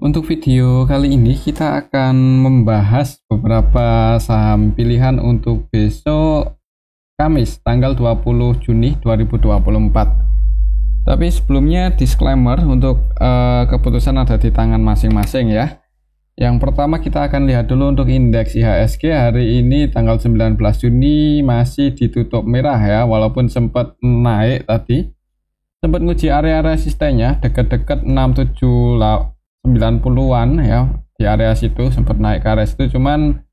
Untuk video kali ini kita akan membahas beberapa saham pilihan untuk besok Kamis tanggal 20 Juni 2024. Tapi sebelumnya disclaimer untuk keputusan ada di tangan masing-masing ya. Yang pertama kita akan lihat dulu untuk indeks IHSG hari ini tanggal 19 Juni masih ditutup merah ya, walaupun sempat naik tadi. Sempat nguji area resistennya dekat-dekat 90-an ya, di area situ sempat naik ke area situ, cuman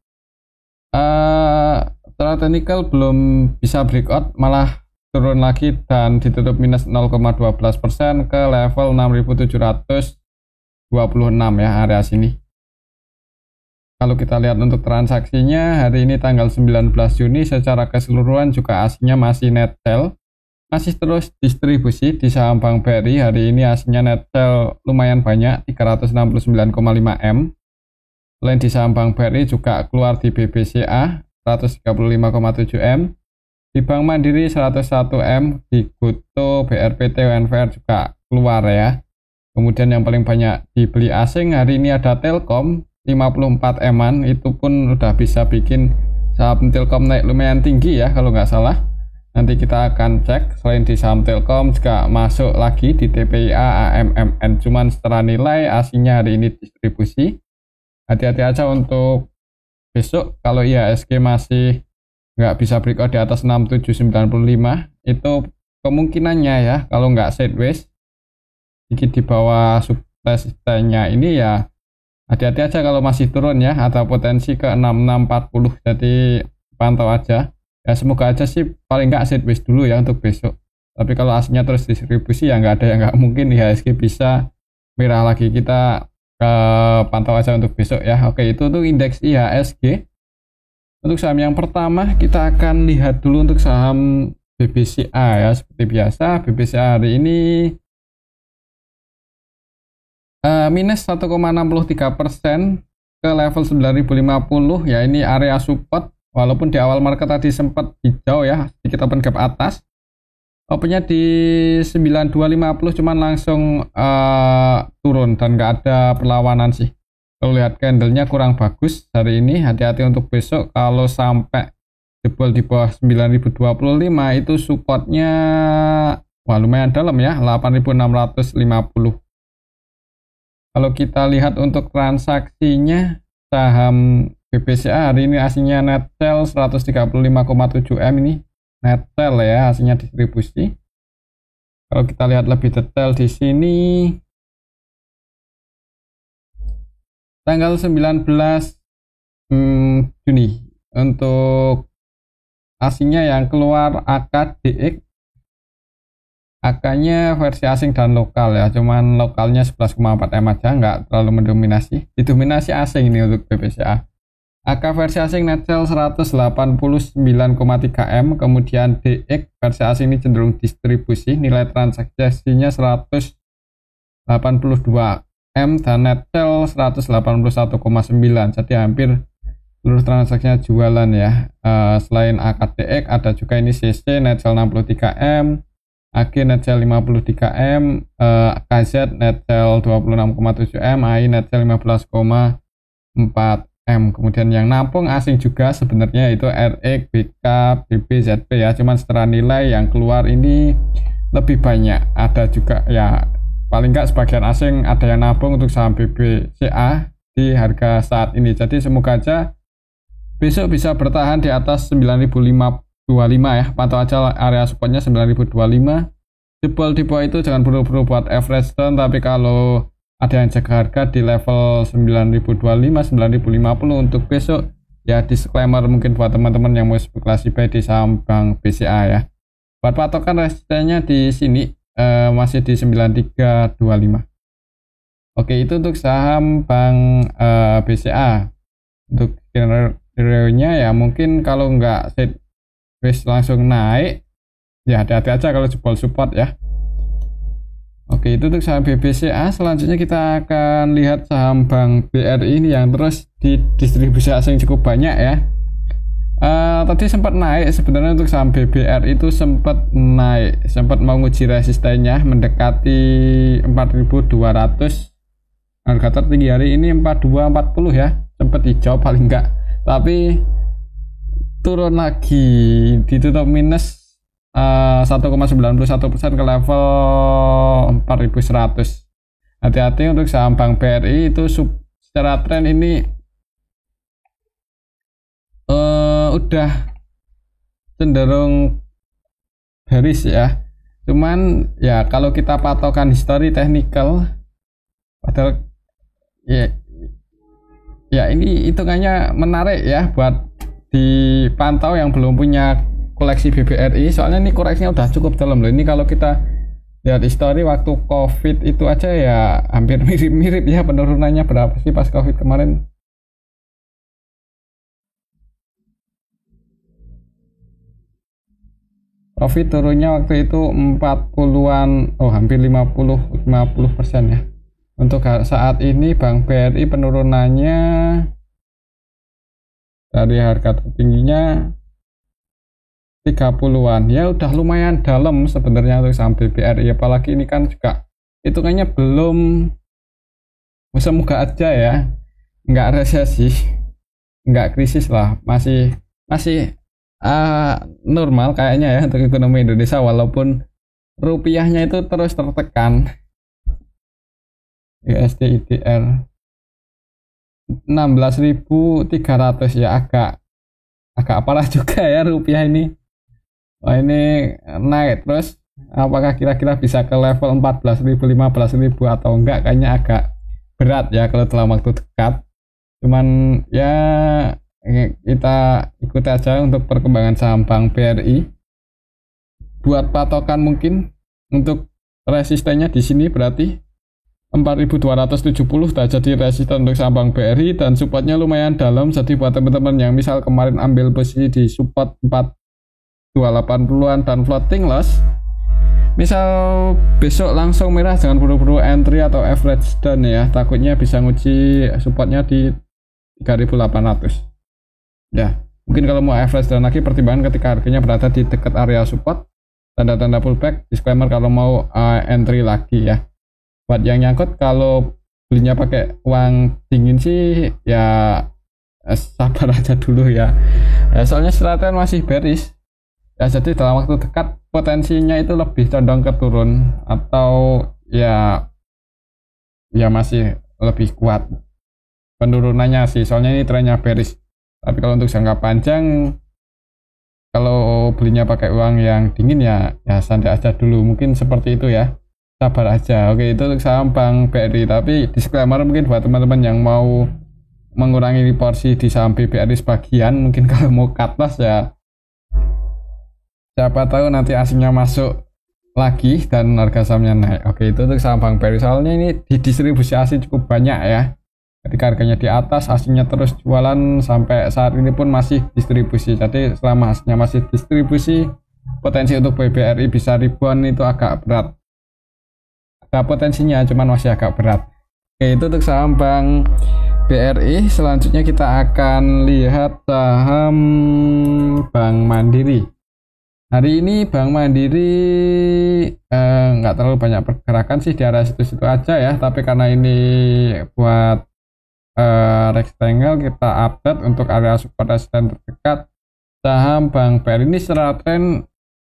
secara teknikal belum bisa breakout, malah turun lagi dan ditutup minus 0,12% ke level 6.726 ya, area sini. Kalau kita lihat untuk transaksinya hari ini tanggal 19 Juni secara keseluruhan juga aslinya masih net sell, masih terus distribusi di saham Bank BRI. Hari ini aslinya net sell lumayan banyak, 369,5 M. Selain di saham Bank BRI juga keluar di BBCA 135,7 M, di Bank Mandiri 101 M, di Goto, BRPT, UNVR juga keluar ya. Kemudian yang paling banyak dibeli asing hari ini ada Telkom 54 M-an, itu pun udah bisa bikin saham Telkom naik lumayan tinggi ya kalau nggak salah. Nanti kita akan cek. Selain di saham Telkom juga masuk lagi di TPIA, AMMN, cuman secara nilai aslinya hari ini distribusi. Hati-hati aja untuk besok kalau IHSG masih nggak bisa breakout di atas 6795, itu kemungkinannya ya, kalau nggak sideways sedikit di bawah subresistennya ini ya, hati-hati aja kalau masih turun ya, ada potensi ke 6640, jadi pantau aja ya. Semoga aja sih paling nggak sideways dulu ya untuk besok, tapi kalau aslinya terus distribusi ya nggak ada yang nggak mungkin IHSG bisa merah lagi. Kita pantau aja untuk besok ya. Oke, itu untuk indeks IHSG. Untuk saham yang pertama kita akan lihat dulu untuk saham BBCA ya. Seperti biasa BBCA hari ini minus 1,63% ke level 9050 ya. Ini area support, walaupun di awal market tadi sempat hijau ya, sedikit open gap atas, opennya di 9250, cuman langsung turun dan nggak ada perlawanan sih. Kalau lihat candlenya kurang bagus hari ini. Hati-hati untuk besok, kalau sampai jebol di bawah 9025 itu supportnya wah lumayan dalam ya, 8650. Kalau kita lihat untuk transaksinya, saham BBCA hari ini aslinya net sell 135,7 M, ini net sell ya, aslinya distribusi. Kalau kita lihat lebih detail di sini, tanggal 19 Juni untuk aslinya yang keluar AKDX, AK-nya versi asing dan lokal ya, cuman lokalnya 11,4 M aja, nggak terlalu mendominasi. Didominasi asing ini untuk BBCA. AK versi asing net sell 189,3 M, kemudian DX versi asing ini cenderung distribusi, nilai transaksinya 182 M dan net sell 181,9, jadi hampir seluruh transaksinya jualan ya. Selain AKDX ada juga ini CC net sell 63 M, AG net sell 53 M, KZ net sell 26,7 M, AI net sell 15,4 M. Kemudian yang nampung asing juga sebenarnya itu RX, BK, BB, ZP ya, cuman secara nilai yang keluar ini lebih banyak. Ada juga ya, paling nggak sebagian asing ada yang nabung untuk saham BBCA di harga saat ini. Jadi semoga aja besok bisa bertahan di atas 9.525 ya, pantau aja area supportnya 9.025. Jebol di bawah itu jangan buru-buru buat average down, tapi kalau ada yang jaga harga di level 9.025, 9.050 untuk besok ya. Disclaimer mungkin buat teman-teman yang mau spekulasi buy di saham Bank BCA ya. Buat patokan resistennya di sini masih di 9325. Oke, itu untuk saham Bank BCA. Untuk skenario-nya ya, mungkin kalau nggak sideways langsung naik ya, hati-hati aja kalau jebol support ya. Oke, itu untuk saham BBCA. Selanjutnya kita akan lihat saham Bank BRI ini yang terus didistribusi asing cukup banyak ya. Tadi sempat naik sebenarnya untuk saham BBRI itu, sempat naik, sempat menguji resistennya mendekati 4.200 Harga tertinggi hari ini 42.40 ya, sempat hijau paling enggak, tapi turun lagi, ditutup minus 1,91% ke level 4.100. Hati-hati untuk saham Bank BRI itu secara tren ini udah cenderung bearish ya. Cuman ya kalau kita patokan history technical, padahal ya ini hitungannya menarik ya buat dipantau yang belum punya koleksi BBRI, soalnya ini koreksinya udah cukup dalam loh. Ini kalau kita lihat history waktu COVID itu aja ya hampir mirip-mirip ya penurunannya. Berapa sih pas COVID kemarin? Profit turunnya waktu itu 40-an, hampir 50% ya. Untuk saat ini Bank BRI penurunannya dari harga tertingginya 30-an. Ya udah lumayan dalam sebenarnya untuk saham BBRI, apalagi ini kan juga hitungannya belum, semoga aja ya nggak resesi, nggak krisis lah, masih normal kayaknya ya untuk ekonomi Indonesia, walaupun rupiahnya itu terus tertekan. USD IDR 16.300 ya, agak parah juga ya rupiah ini. Wah, ini naik terus, apakah kira-kira bisa ke level 14.000 15.000 atau enggak, kayaknya agak berat ya kalau dalam waktu dekat. Cuman ya kita ikuti aja untuk perkembangan saham Bank BRI. Buat patokan mungkin untuk resistennya di sini berarti 4.270 sudah jadi resisten untuk saham Bank BRI, dan supportnya lumayan dalam. Jadi buat teman-teman yang misal kemarin ambil posisi di support 4.280-an dan floating loss, misal besok langsung merah, jangan buru-buru entry atau average down ya, takutnya bisa nguji supportnya di 3.800 ya. Mungkin kalau mau average down lagi, pertimbangan ketika harganya berada di dekat area support, tanda-tanda pullback, disclaimer kalau mau entry lagi ya. Buat yang nyangkut, kalau belinya pakai uang dingin sih ya sabar aja dulu ya. Soalnya setelah masih bearish ya, jadi dalam waktu dekat potensinya itu lebih condong ke turun, atau ya masih lebih kuat penurunannya sih, soalnya ini trennya bearish. Tapi kalau untuk jangka panjang, kalau belinya pakai uang yang dingin ya santai aja dulu, mungkin seperti itu ya, sabar aja. Oke, itu untuk saham Bank BRI. Tapi disclaimer mungkin buat teman-teman yang mau mengurangi porsi di saham BBRI sebagian, mungkin kalau mau cut loss ya siapa tahu nanti asingnya masuk lagi dan harga sahamnya naik. Oke, itu untuk saham Bank BRI. Soalnya ini di distribusi asing cukup banyak ya. Ketika harganya di atas, asingnya terus jualan, sampai saat ini pun masih distribusi. Jadi selama asingnya masih distribusi, potensi untuk BBRI bisa ribuan itu agak berat. Ada potensinya, cuman masih agak berat. Oke, itu untuk saham Bank BRI. Selanjutnya kita akan lihat saham Bank Mandiri. Hari ini Bank Mandiri nggak terlalu banyak pergerakan sih, di area situ-situ aja ya. Tapi karena ini buat rectangle, kita update untuk area support resisten terdekat. Saham Bank BRI ini secara tren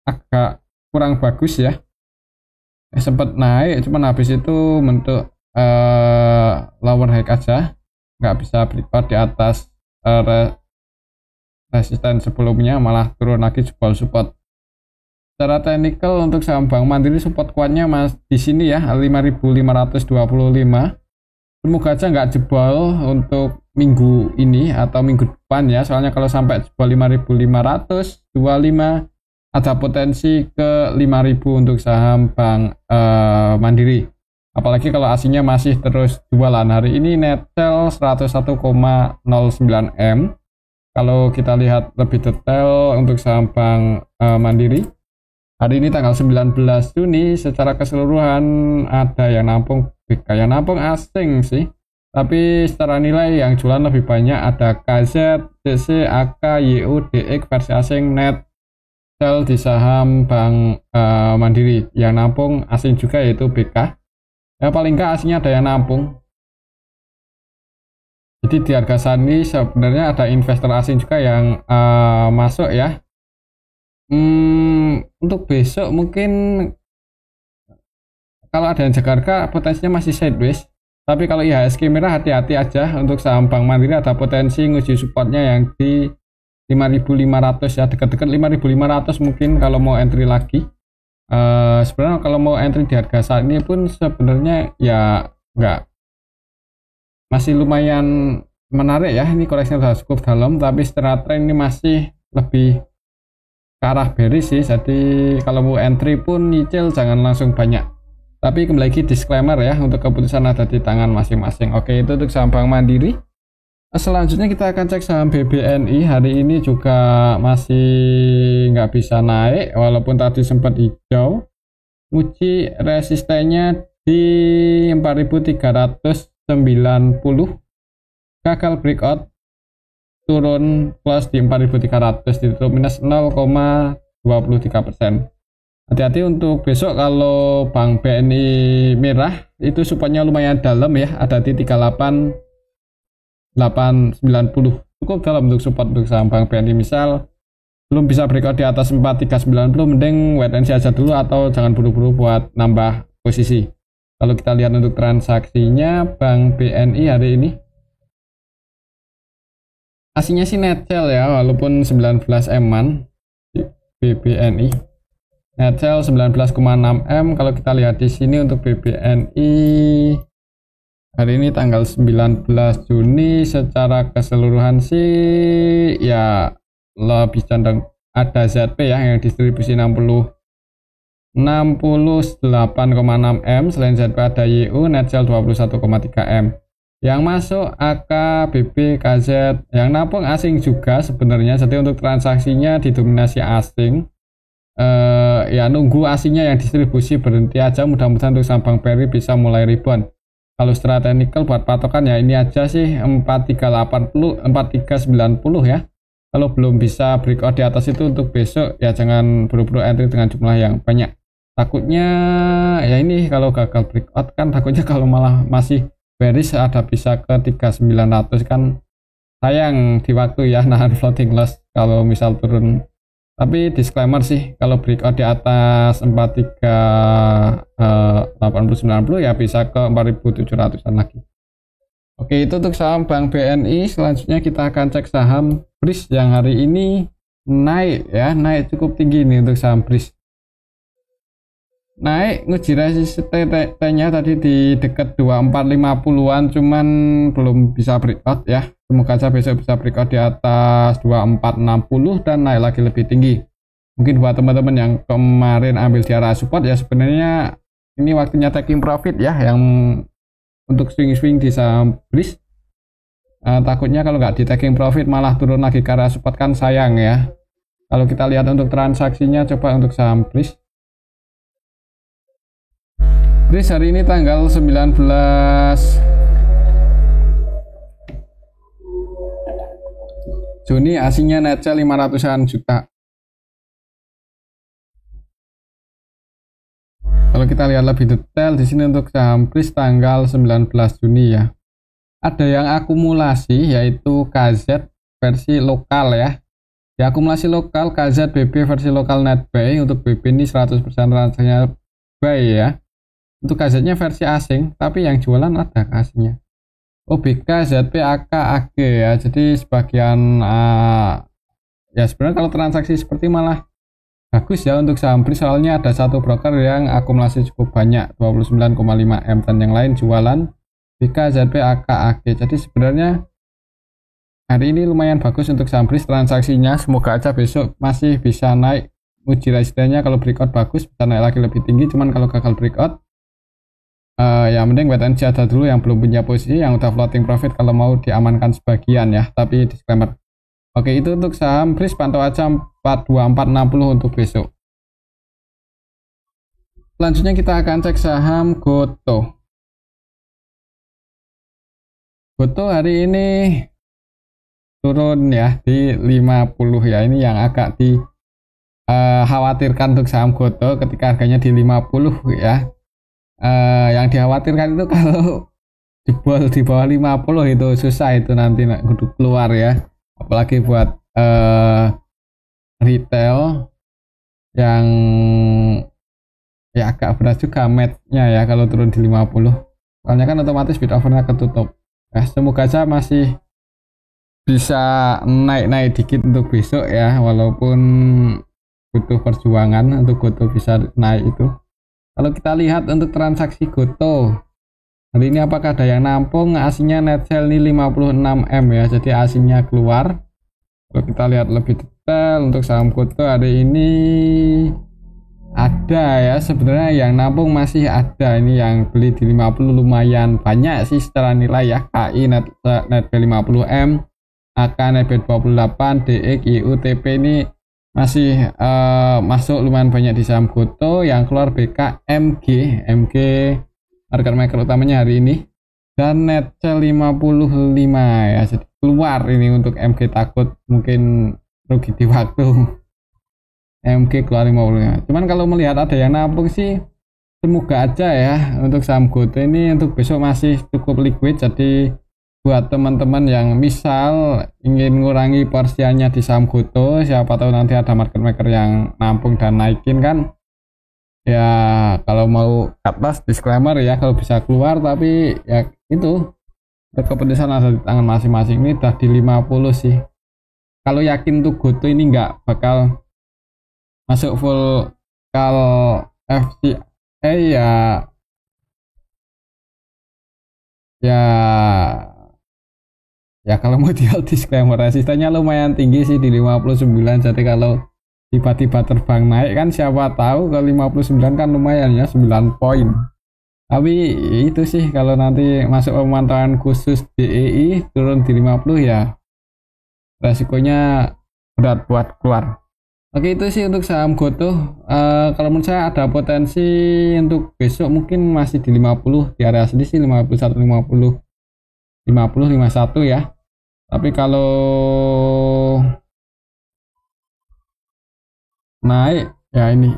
agak kurang bagus ya. Sempat naik, cuman habis itu bentuk lower high aja, nggak bisa breakout di atas resisten sebelumnya, malah turun lagi jebol support. Secara technical untuk saham Bank Mandiri, support kuatnya di sini ya, 5.525. Semoga aja nggak jebol untuk minggu ini atau minggu depan ya, soalnya kalau sampai jebol 5.525 ada potensi ke 5.000 untuk saham Bank Mandiri. Apalagi kalau asingnya masih terus jualan. Hari ini net sell 101,09 M. Kalau kita lihat lebih detail untuk saham Bank Mandiri, hari ini tanggal 19 Juni secara keseluruhan ada yang nampung BK, yang nampung asing sih. Tapi secara nilai yang jualan lebih banyak, ada KZ, CC, AK, YU, DX versi asing. Net sell di saham Bank Mandiri yang nampung asing juga, yaitu BK. Ya paling nggak asingnya ada yang nampung. Jadi di harga saat ini sebenarnya ada investor asing juga yang masuk ya. Untuk besok mungkin kalau ada yang Jakarta potensinya masih sideways. Tapi kalau IHSG merah hati-hati aja. Untuk saham Bank Mandiri ada potensi nguji supportnya yang di 5.500 ya, dekat-dekat 5.500 mungkin kalau mau entry lagi. Sebenarnya kalau mau entry di harga saat ini pun sebenarnya ya enggak, masih lumayan menarik ya. Ini koreksinya sudah cukup dalam, tapi secara tren ini masih lebih ke arah bearish sih. Jadi kalau mau entry pun nyicil jangan langsung banyak. Tapi kembali lagi disclaimer ya, untuk keputusan ada di tangan masing-masing. Oke, itu untuk saham Bank Mandiri. Selanjutnya kita akan cek saham BBNI. Hari ini juga masih nggak bisa naik, walaupun tadi sempat hijau. Uji resistennya di 4.390, gagal breakout, turun plus di 4.300, ditutup minus 0,23%. Hati-hati untuk besok kalau Bank BNI merah, itu supportnya lumayan dalam ya, ada di 38.890, cukup dalam untuk support untuk saham Bank BNI. Misal belum bisa breakout di atas 4390, mending wait and see aja dulu atau jangan buru-buru buat nambah posisi. Kalau kita lihat untuk transaksinya Bank BNI hari ini, aslinya sih net sell ya, walaupun 19 M-an BBNI. Net sell 19,6 M. Kalau kita lihat di sini untuk BBNI hari ini tanggal 19 Juni secara keseluruhan sih ya lebih condong ada ZP ya yang distribusi 68,6 M. Selain ZP ada YU net sell 21,3 M. Yang masuk AKBP, KZ, yang napung asing juga sebenarnya. Jadi untuk transaksinya didominasi asing. Ya nunggu asingnya yang distribusi berhenti aja, mudah-mudahan untuk saham Bank BRI bisa mulai rebound. Kalau secara teknikal buat patokan ya ini aja sih 4380, 4390 ya. Kalau belum bisa breakout di atas itu untuk besok ya jangan buru-buru entry dengan jumlah yang banyak. Takutnya ya ini kalau gagal breakout kan takutnya kalau malah masih bearish ada bisa ke 3900 kan sayang di waktu ya, nahan floating loss kalau misal turun. Tapi disclaimer sih, kalau breakout di atas 4380-90 ya bisa ke 4700-an lagi. Oke, itu untuk saham Bank BNI. Selanjutnya kita akan cek saham BRIS yang hari ini naik ya, naik cukup tinggi nih untuk saham BRIS. Naik nguji resistennya tadi di dekat 2450-an, cuman belum bisa breakout ya. Semoga saja besok bisa breakout di atas 2460 dan naik lagi lebih tinggi. Mungkin buat teman-teman yang kemarin ambil di area support ya, sebenarnya ini waktunya taking profit ya, yang untuk swing-swing di saham BRIS. Takutnya kalau nggak di taking profit malah turun lagi ke area support kan sayang ya. Kalau kita lihat untuk transaksinya, coba untuk saham BRIS. BRIS hari ini tanggal 19 Juni, aslinya net sell 500-an juta. Kalau kita lihat lebih detail di sini untuk saham BRIS tanggal 19 Juni ya. Ada yang akumulasi yaitu KZ versi lokal ya. Di akumulasi lokal KZ BB versi lokal net buy, untuk BB ini 100% transaksinya buy ya. Untuk KZ-nya versi asing, tapi yang jualan ada asingnya. OBK, ZP, AK, AG ya. Jadi sebagian ya sebenarnya kalau transaksi seperti malah bagus ya untuk saham BRIS, soalnya ada satu broker yang akumulasi cukup banyak 29,5 M dan yang lain jualan BK, ZP, AK, AG. Jadi sebenarnya hari ini lumayan bagus untuk saham BRIS transaksinya. Semoga aja besok masih bisa naik. Uji resistennya kalau breakout bagus bisa naik lagi lebih tinggi, cuman kalau gagal breakout ya mending wait and see aja dulu yang belum punya posisi, yang udah floating profit kalau mau diamankan sebagian ya, tapi disclaimer. Oke, itu untuk saham BRIS, pantau aja 42460 untuk besok. Selanjutnya kita akan cek saham GoTo. GoTo hari ini turun ya di 50 ya, ini yang agak khawatirkan untuk saham GoTo ketika harganya di 50 ya. Yang dikhawatirkan itu kalau jebol di bawah 50 itu susah itu nanti kudu keluar ya, apalagi buat retail yang ya agak berat juga match-nya ya kalau turun di 50, soalnya kan otomatis bid offernya ketutup. Semoga aja masih bisa naik-naik dikit untuk besok ya, walaupun butuh perjuangan untuk Goto bisa naik itu. Kalau kita lihat untuk transaksi Goto hari ini, apakah ada yang nampung? Asingnya net sell ini 56M ya, jadi asingnya keluar. Kalau kita lihat lebih detail untuk saham Goto hari ini ada ya, sebenarnya yang nampung masih ada. Ini yang beli di 50 lumayan banyak sih secara nilai ya. KI net B 50M, AK net B 28, DX, IU, TP ini masih masuk lumayan banyak di saham Goto. Yang keluar BK, MG market maker utamanya hari ini, dan net sell 55 ya, jadi keluar ini untuk MG, takut mungkin rugi di waktu. MG keluar 50. Cuman kalau melihat ada yang nampung sih, semoga aja ya untuk saham Goto ini untuk besok masih cukup liquid. Jadi buat teman-teman yang misal ingin ngurangi porsiannya di saham Goto, siapa tahu nanti ada market maker yang nampung dan naikin kan ya. Kalau mau cut loss, disclaimer ya, kalau bisa keluar, tapi ya itu keputusan ada di tangan masing-masing. Ini udah di 50 sih. Kalau yakin tuh Goto ini nggak bakal masuk full call FCA ya kalau mau jual, disclaimer resistennya lumayan tinggi sih di 59. Jadi kalau tiba-tiba terbang naik kan siapa tahu, ke 59 kan lumayan ya, 9 poin. Tapi itu sih kalau nanti masuk pemantauan khusus DEI turun di 50 ya resikonya berat buat keluar. Oke, itu sih untuk saham Goto. Kalau menurut saya ada potensi untuk besok mungkin masih di 50, di area sini sih 51, 50, 51 ya. Tapi kalau naik ya, ini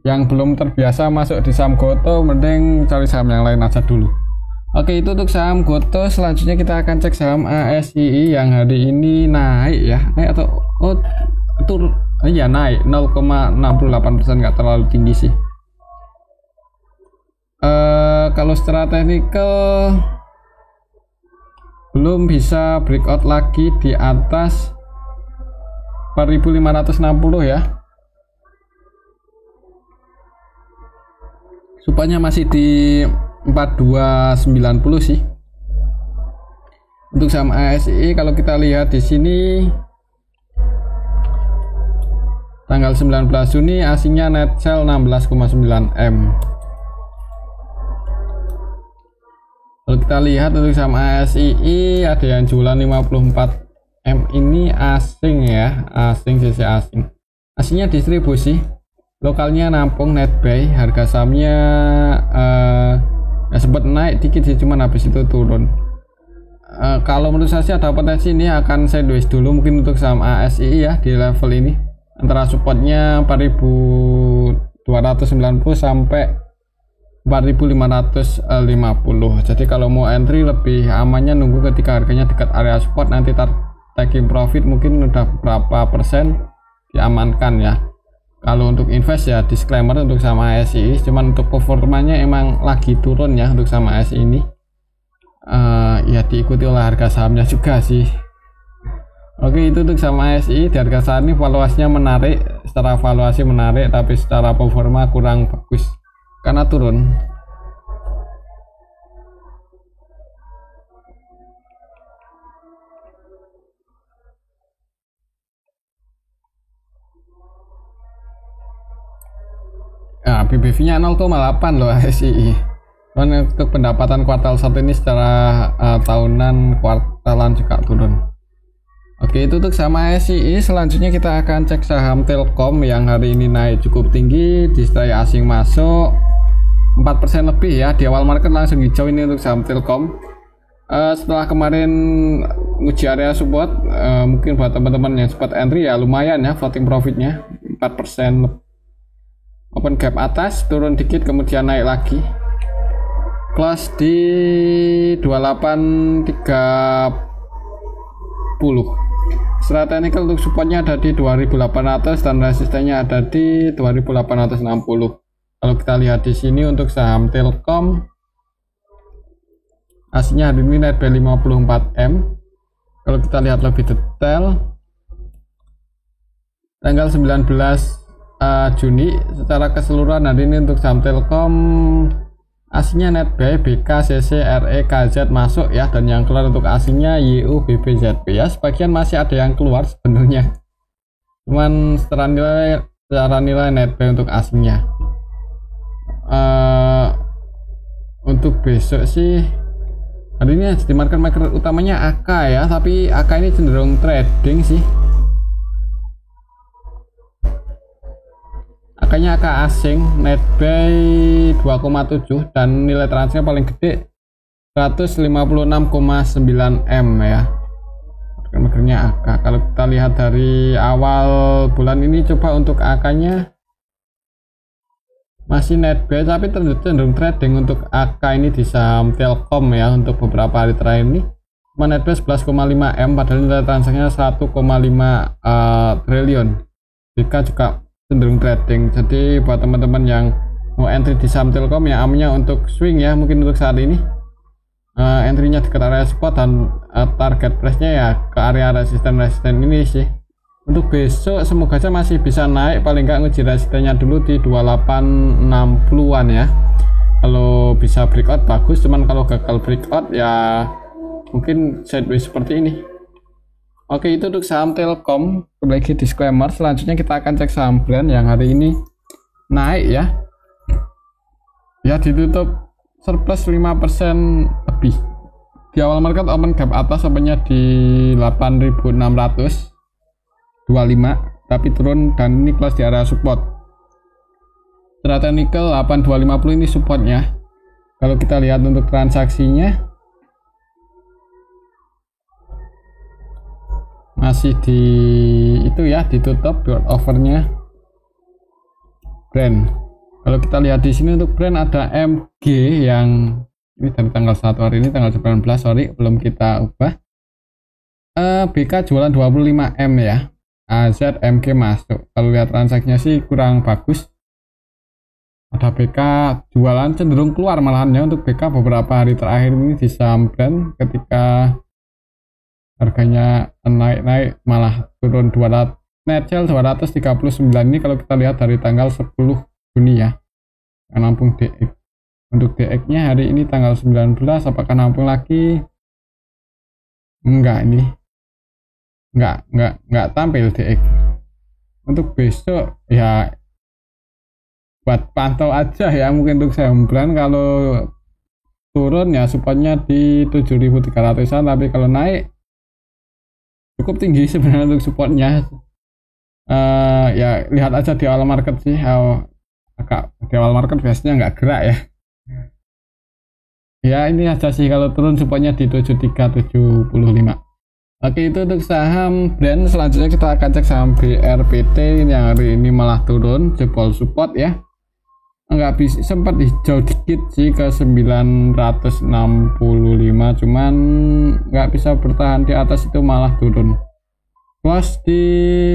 yang belum terbiasa masuk di saham Goto, mending cari saham yang lain aja dulu. Oke, itu untuk saham Goto. Selanjutnya kita akan cek saham ASII yang hari ini naik ya, naik atau naik 0,68%, nggak terlalu tinggi sih. Kalau secara teknikal belum bisa breakout lagi di atas 4.560 ya. Supaya masih di 4290 sih. Untuk saham ASI kalau kita lihat di sini tanggal 19 Juni asingnya net sell 16,9M. Kalau kita lihat untuk saham ASI ada yang jualan 54M ini asing ya, sisi asing. Asingnya distribusi, lokalnya nampung net buy, harga sahamnya sempat naik dikit sih, cuman habis itu turun. Kalau menurut saya sih ada potensi ini akan sideways dulu mungkin untuk saham ASI ya di level ini, antara supportnya 4.290 sampai 4.550. Jadi kalau mau entry lebih amannya nunggu ketika harganya dekat area support, nanti taking profit mungkin udah berapa persen diamankan ya. Kalau untuk invest ya disclaimer untuk sama ASI, cuman untuk performanya emang lagi turun ya untuk sama ASI ini. Ya diikuti oleh harga sahamnya juga sih. Oke, itu untuk sama ASI. Di harga saham ini valuasinya menarik, secara valuasi menarik, tapi secara performa kurang bagus karena turun. Nah, BBV-nya 0,8 loh ASI. Untuk pendapatan kuartal 1 ini secara tahunan, kuartalan juga turun. Oke, itu untuk sama ASI. Selanjutnya kita akan cek saham Telkom yang hari ini naik cukup tinggi, distraya asing masuk 4% lebih ya. Di awal market langsung hijau ini untuk saham Telkom. Setelah kemarin uji area support, mungkin buat teman-teman yang sempat entry ya lumayan ya, floating profitnya 4%. Open gap atas, turun dikit, kemudian naik lagi. close di 2830. Secara teknikal untuk supportnya ada di 2800 dan resistennya ada di 2860. Kalau kita lihat di sini untuk saham Telkom, aslinya hari ini netbuy 54M. Kalau kita lihat lebih detail, tanggal 19 Juni secara keseluruhan hari ini untuk saham Telkom aslinya netbuy BK, CC, RE, KZ masuk ya, dan yang keluar untuk aslinya YU, BB, ZP ya. Sebagian masih ada yang keluar sebenarnya, cuman secara nilai netbuy untuk aslinya. Untuk besok sih hari ini di market utamanya AK ya, tapi AK ini cenderung trading sih. AK-nya AK asing, netbuy 2,7 dan nilai transaksinya paling gede 156,9 M ya. Makernya AK. Kalau kita lihat dari awal bulan ini, coba untuk AK-nya masih netbuy tapi cenderung trading untuk AK ini di saham Telkom ya. Untuk beberapa hari terakhir ini cuma netbuy 11,5 M padahal nilai transaksinya 1,5 triliun. Jika juga cenderung trading. Jadi buat teman-teman yang mau entry di saham Telkom ya, aimnya untuk swing ya, mungkin untuk saat ini entry-nya dekat area support dan target price-nya ya ke area resisten ini sih. Untuk besok semoga aja masih bisa naik, paling nggak ngejar resistennya dulu di 2860-an ya. Kalau bisa breakout bagus, cuman kalau gagal breakout ya mungkin sideways seperti ini. Oke, itu untuk saham Telkom. Lagi disclaimer, selanjutnya kita akan cek saham brand yang hari ini naik ya. Ya, ditutup surplus 5% lebih. Di awal market open gap atas opennya di 8.625, tapi turun dan ini close di area support. Secara teknikal 8250 ini supportnya. Kalau kita lihat untuk transaksinya masih di itu ya, ditutup short overnya brand. Kalau kita lihat di sini untuk brand ada MG yang ini dari tanggal 1 hari ini, tanggal 19 sorry belum kita ubah. BK jualan 25 M ya. AZ MG masuk. Kalau lihat transaksinya sih kurang bagus. Ada BK jualan cenderung keluar malahannya untuk BK beberapa hari terakhir ini di saham brand, ketika harganya naik malah turun 200, net sale 239 ini kalau kita lihat dari tanggal 10 Juni ya, yang nampung DX. Untuk DX nya hari ini tanggal 19, apakah nampung lagi? Enggak, ini enggak tampil DX. Untuk besok ya buat pantau aja ya, mungkin untuk saham brand kalau turun ya supportnya di 7.300an, tapi kalau naik cukup tinggi sebenarnya untuk supportnya. Ya lihat aja di awal market sih, agak di awal market biasanya nggak gerak ya. Ya ini aja sih, kalau turun supportnya di 7375. Oke, itu untuk saham brand. Selanjutnya kita akan cek saham BRPT yang hari ini malah turun, jebol support ya. Nggak bisa, sempat hijau dikit sih ke 965, cuman nggak bisa bertahan di atas, itu malah turun. Close di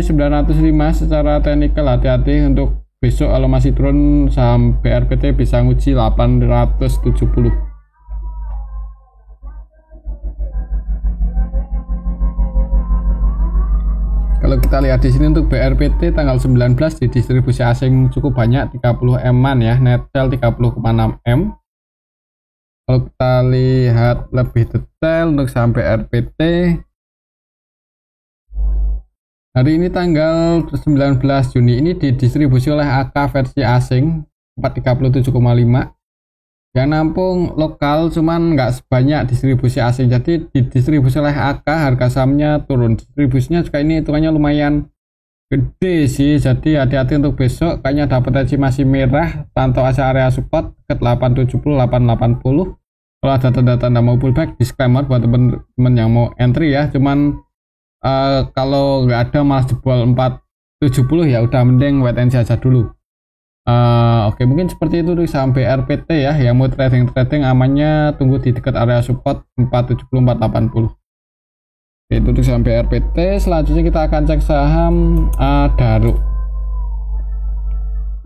905. Secara teknikal hati-hati untuk besok, kalau masih turun saham BRPT bisa nguji 870. Kalau kita lihat di sini untuk BRPT tanggal 19 di distribusi asing cukup banyak, 30 M-an ya, net sale 30,6 M. Kalau kita lihat lebih detail untuk saham BRPT hari ini tanggal 19 Juni ini didistribusi oleh AK versi asing 437,5, yang nampung lokal cuman nggak sebanyak distribusi asing, jadi didistribusi oleh AK harga sahamnya turun. Distribusinya juga ini hitungannya lumayan gede sih, jadi hati-hati untuk besok. Kayaknya dapat aja masih merah, pantau aja area support ke 870 880. Kalau ada tanda-tanda mau pullback, disclaimer buat temen-temen yang mau entry ya, cuman kalau nggak ada malah jebol 470 ya udah mending wait and see aja dulu. Oke, mungkin seperti itu untuk saham BRPT ya, yang mau trading amannya tunggu di dekat area support 470-480. Oke, itu untuk saham BRPT. Selanjutnya kita akan cek saham Adaro.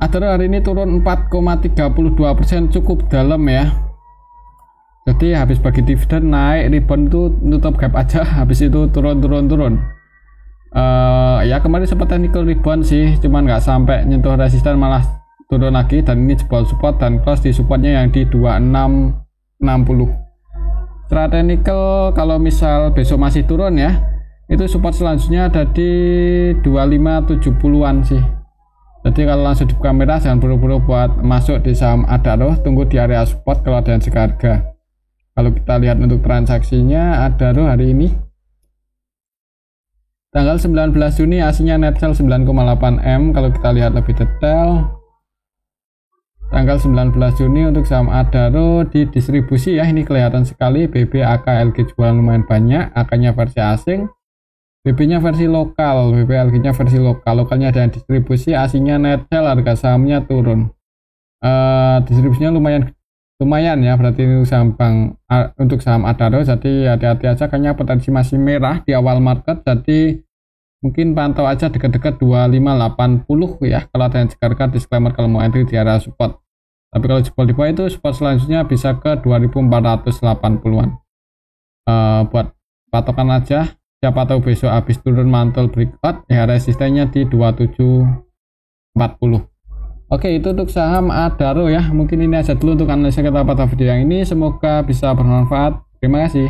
Adaro hari ini turun 4,32%, cukup dalam ya. Jadi habis bagi dividen naik, rebound itu nutup gap aja, habis itu turun. Ya kemarin sempat technical rebound sih, cuman nggak sampai nyentuh resisten, malah turun lagi, dan ini jebol support dan close di supportnya yang di 2660. Secara technical kalau misal besok masih turun ya, itu support selanjutnya ada di 2570-an sih. Jadi kalau langsung dibuka merah, jangan buru-buru buat masuk di saham Adaro, tunggu di area support kalau ada yang seharga. Kalau kita lihat untuk transaksinya Adaro hari ini tanggal 19 Juni aslinya net sell 9,8 M. Kalau kita lihat lebih detail, tanggal 19 Juni untuk saham Adaro di distribusi ya, ini kelihatan sekali BB, AK, LG jualan lumayan banyak, AK-nya versi asing, BB-nya versi lokal, BB, LG-nya versi lokal. Lokalnya ada yang distribusi, asingnya net sell, harga sahamnya turun. Distribusinya lumayan ya, berarti ini untuk saham Adaro, jadi hati-hati aja, kayaknya potensi masih merah di awal market, jadi mungkin pantau aja dekat-dekat 2580 ya, kalau ada yang sekarang disclaimer kalau mau entry di area support. Tapi kalau jebol di bawah itu support selanjutnya bisa ke 2480-an. Buat patokan aja, siapa tahu besok habis turun mantul breakout ya, resistennya di 2740. Oke, itu untuk saham Adaro ya. Mungkin ini aja dulu untuk analisa kita pada video yang ini, semoga bisa bermanfaat. Terima kasih.